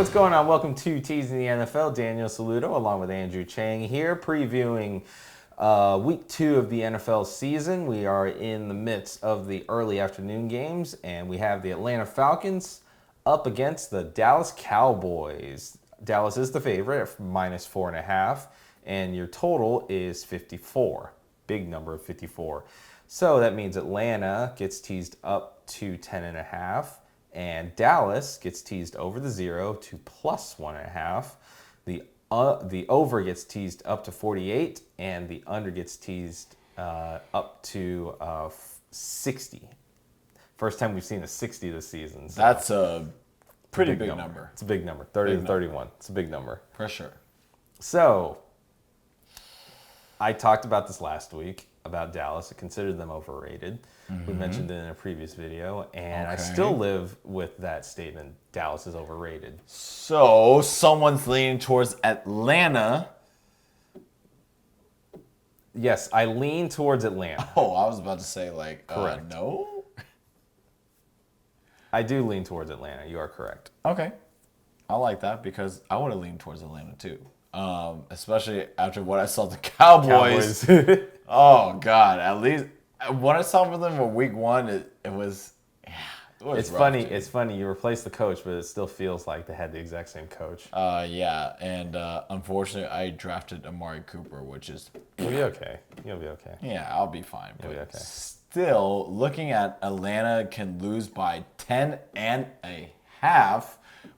what's going on? Welcome to Teasing the NFL. Daniel Saludo along with Andrew Chang here, previewing week 2 of the NFL season. We are in the midst of the early afternoon games, and we have the Atlanta Falcons up against the Dallas Cowboys. Dallas is the favorite at -4.5, and your total is 54. Big number of 54. So that means Atlanta gets teased up to 10.5. And Dallas gets teased over the 0 to +1.5. The over gets teased up to 48, and the under gets teased up to 60. First time we've seen a 60 this season. So that's a pretty big number. It's a big number. 30 to 31. It's a big number. For sure. So I talked about this last week about Dallas. I considered them overrated. Mm-hmm. We mentioned it in a previous video, and I still live with that statement. Dallas is overrated. So someone's leaning towards Atlanta. Yes, I lean towards Atlanta. Oh, I was about to say correct. No. I do lean towards Atlanta. You are correct. Okay, I like that because I would have leaned towards Atlanta too. Especially after what I saw the Cowboys. Oh God! At least what I saw for them for week 1, it was. It's funny. It's funny. You replace the coach, but it still feels like they had the exact same coach. Yeah, and unfortunately, I drafted Amari Cooper, which is. You'll be okay. You'll be okay. Yeah, I'll be fine. You'll be okay. Still, looking at Atlanta can lose by 10.5.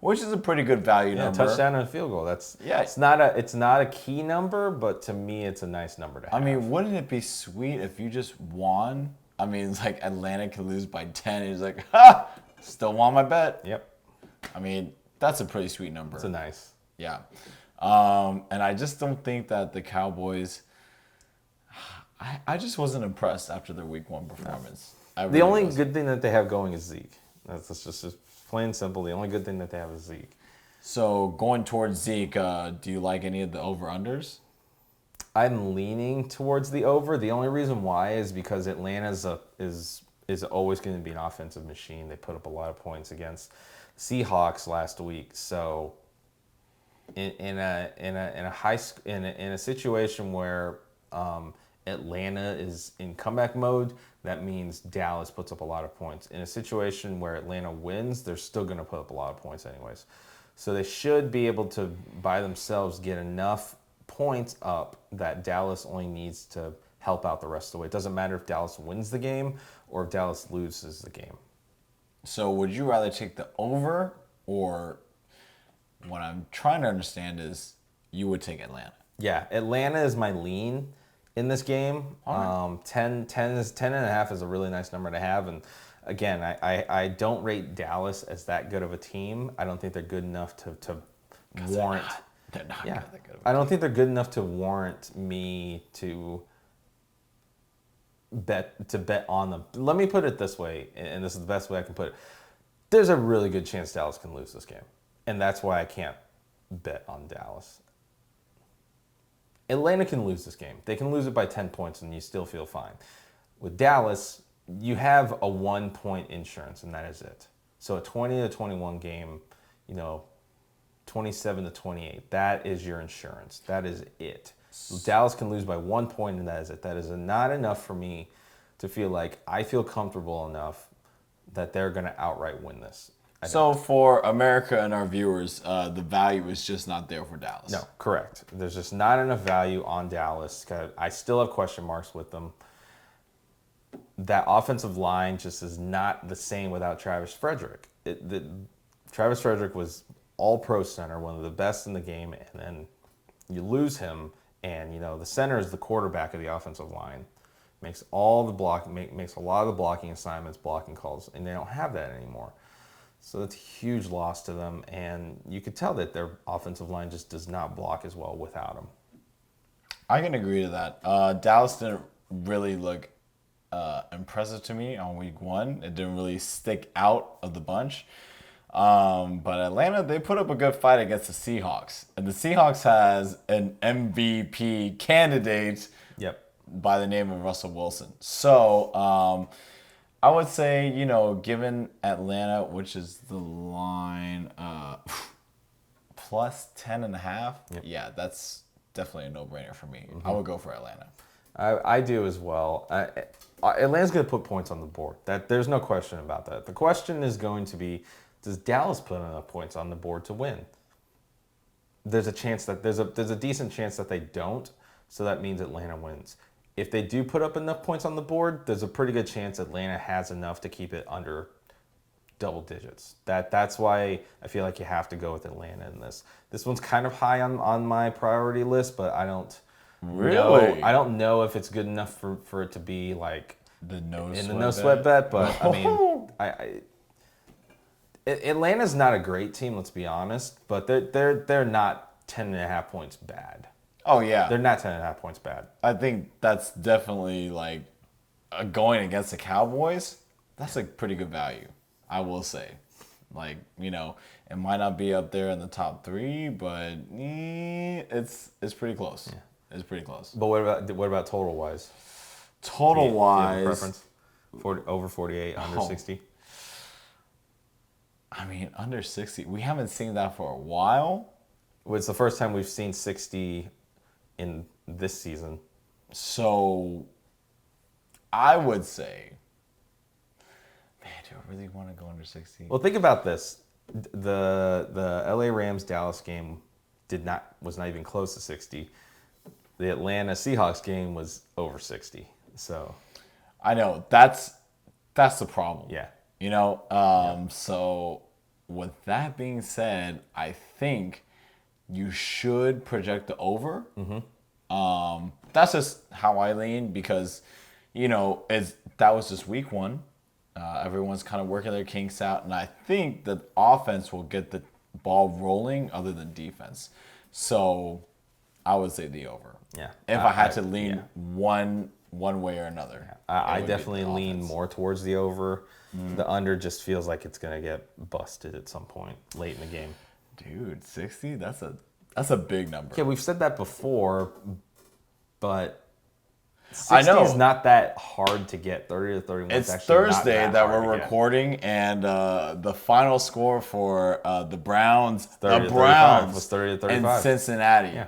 Which is a pretty good value number. Touchdown and a field goal. It's not a key number, but to me, it's a nice number to have. I mean, wouldn't it be sweet if you just won? I mean, it's like Atlanta can lose by 10. It's like, still won my bet. Yep. I mean, that's a pretty sweet number. It's a nice. Yeah. And I just don't think that the Cowboys. I just wasn't impressed after their week 1 performance. The only good thing that they have going is Zeke. That's just plain and simple. The only good thing that they have is Zeke. So going towards Zeke, do you like any of the over-unders? I'm leaning towards the over. The only reason why is because Atlanta is always going to be an offensive machine. They put up a lot of points against Seahawks last week. So in a situation where Atlanta is in comeback mode, that means Dallas puts up a lot of points. In a situation where Atlanta wins, they're still going to put up a lot of points anyways. So they should be able to, by themselves, get enough points up that Dallas only needs to help out the rest of the way. It doesn't matter if Dallas wins the game or if Dallas loses the game. So would you rather take the over, or what I'm trying to understand is you would take Atlanta? Yeah, Atlanta is my lean in this game. Right. 10.5 is a really nice number to have. And again, I don't rate Dallas as that good of a team. I don't think they're good enough to warrant. They're not that good of a I don't think they're good enough to warrant me to bet on them. Let me put it this way, and this is the best way I can put it. There's a really good chance Dallas can lose this game. And that's why I can't bet on Dallas. Atlanta can lose this game. They can lose it by 10 points and you still feel fine. With Dallas, you have a 1-point insurance, and that is it. So a 20-21 game, 27-28, that is your insurance. That is it. So Dallas can lose by 1 point, and that is it. That is not enough for me to feel like I feel comfortable enough that they're going to outright win this. So for America and our viewers, the value is just not there for Dallas. No, correct. There's just not enough value on Dallas. I still have question marks with them. That offensive line just is not the same without Travis Frederick. Travis Frederick was all-pro center, one of the best in the game, and then you lose him, and the center is the quarterback of the offensive line. Makes all the makes a lot of the blocking assignments, blocking calls, and they don't have that anymore. So that's a huge loss to them, and you could tell that their offensive line just does not block as well without him. I can agree to that. Dallas didn't really look impressive to me on week 1. It didn't really stick out of the bunch. But Atlanta, they put up a good fight against the Seahawks. And the Seahawks has an MVP candidate by the name of Russell Wilson. So I would say, given Atlanta, which is the line, plus 10.5. Yep. Yeah, that's definitely a no-brainer for me. I would go for Atlanta. I do as well. Atlanta's going to put points on the board. There's no question about that. The question is going to be, does Dallas put enough points on the board to win? There's a chance that there's a decent chance that they don't. So that means Atlanta wins. If they do put up enough points on the board, there's a pretty good chance Atlanta has enough to keep it under double digits. That's why I feel like you have to go with Atlanta in this. This one's kind of high on my priority list, but I don't know if it's good enough for it to be like The no sweat bet. But I mean, Atlanta's not a great team, let's be honest, but they're not 10.5 points bad. Oh, yeah. They're not 10.5 points bad. I think that's definitely like going against the Cowboys. That's a pretty good value, I will say. Like, it might not be up there in the top 3, but it's pretty close. Yeah. It's pretty close. But what about total wise? Total wise, preference? Over 48, under 60. I mean, under 60. We haven't seen that for a while. Well, it's the first time we've seen 60 in this season. So I would say, man, do I really want to go under 60? Well, think about this. The LA Rams Dallas game was not even close to 60. The Atlanta Seahawks game was over 60. So I know that's the problem. Yeah. So with that being said, I think you should project the over. That's just how I lean because, that was just week 1. Everyone's kind of working their kinks out, and I think the offense will get the ball rolling other than defense. So I would say the over. Yeah. If I had to lean one way or another. I definitely lean more towards the over. The under just feels like it's going to get busted at some point late in the game. Dude, 60? That's a big number. Yeah, we've said that before, but 60 I know. is not that hard to get. 30 to 31 It's is actually Thursday not that hard we're to get. recording, and the final score for the Browns, 30 to 35 was 30 to in 35. Cincinnati. Yeah,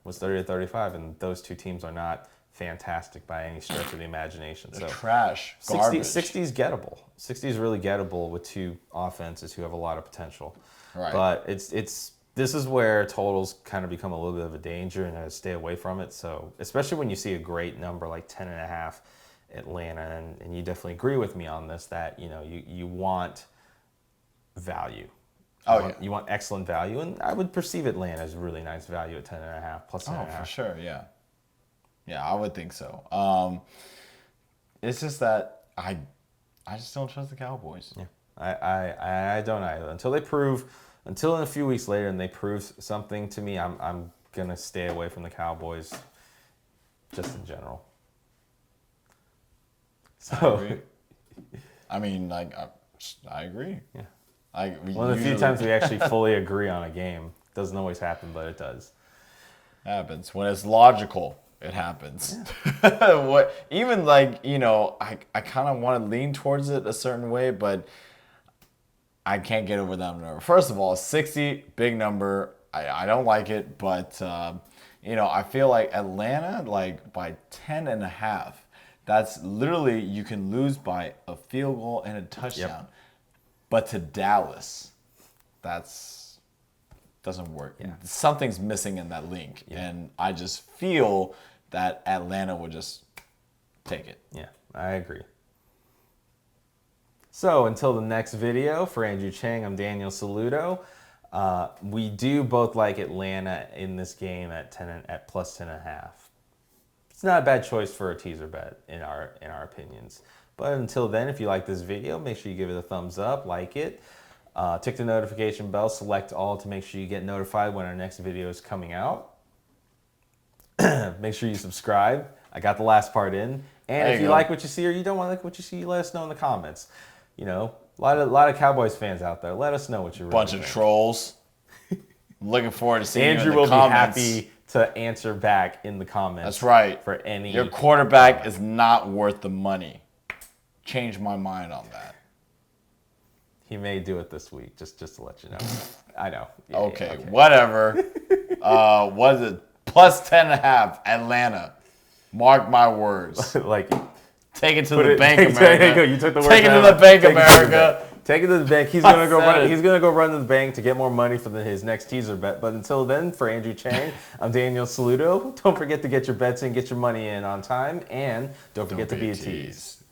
was 30 to 35, and those two teams are not fantastic by any stretch of the imagination. So Trash, garbage. 60 is gettable. 60 is really gettable with two offenses who have a lot of potential. Right. But this is where totals kind of become a little bit of a danger, and I stay away from it. So especially when you see a great number like 10.5 Atlanta, and you definitely agree with me on this that you want value. You want excellent value, and I would perceive Atlanta as really nice value at 10.5 plus 10.5. Oh, for sure, yeah. Yeah, I would think so. It's just that I just don't trust the Cowboys. Yeah, I don't either. Until in a few weeks later and they prove something to me, I'm gonna stay away from the Cowboys, just in general. So, I mean, like, I agree. Yeah. One of the few times we actually fully agree on a game. Doesn't always happen, but it does. Happens when it's logical. It happens. Yeah. Even like, I kind of want to lean towards it a certain way, but I can't get over that number. First of all, 60, big number. I don't like it, but I feel like Atlanta, like by 10.5, that's literally you can lose by a field goal and a touchdown. Yep. But to Dallas, doesn't work. Yeah. Something's missing in that link, and I just feel that Atlanta would just take it. Yeah, I agree. So until the next video, for Andrew Chang, I'm Daniel Saludo. We do both like Atlanta in this game at plus 10.5. It's not a bad choice for a teaser bet in our opinions. But until then, if you like this video, make sure you give it a thumbs up, like it. Tick the notification bell, select all to make sure you get notified when our next video is coming out. Make sure you subscribe. I got the last part in. And if you like what you see or you don't want to like what you see, let us know in the comments. A lot of Cowboys fans out there. Let us know what you're Bunch of trolls. Looking forward to seeing Andrew you in the comments. Andrew will be happy to answer back in the comments. That's right. For any Your quarterback is not worth the money. Change my mind on that. He may do it this week, just to let you know. I know. Yeah, Okay, whatever. What is it? Plus 10.5, Atlanta. Mark my words. Like, Take it to the bank, America. You took the word Take it to out. the bank, America. Take it to the bank. He's gonna go run. He's gonna go run to the bank to get more money for his next teaser bet. But until then, for Andrew Chang, I'm Daniel Saludo. Don't forget to get your bets in, get your money in on time, and don't forget to be a tease.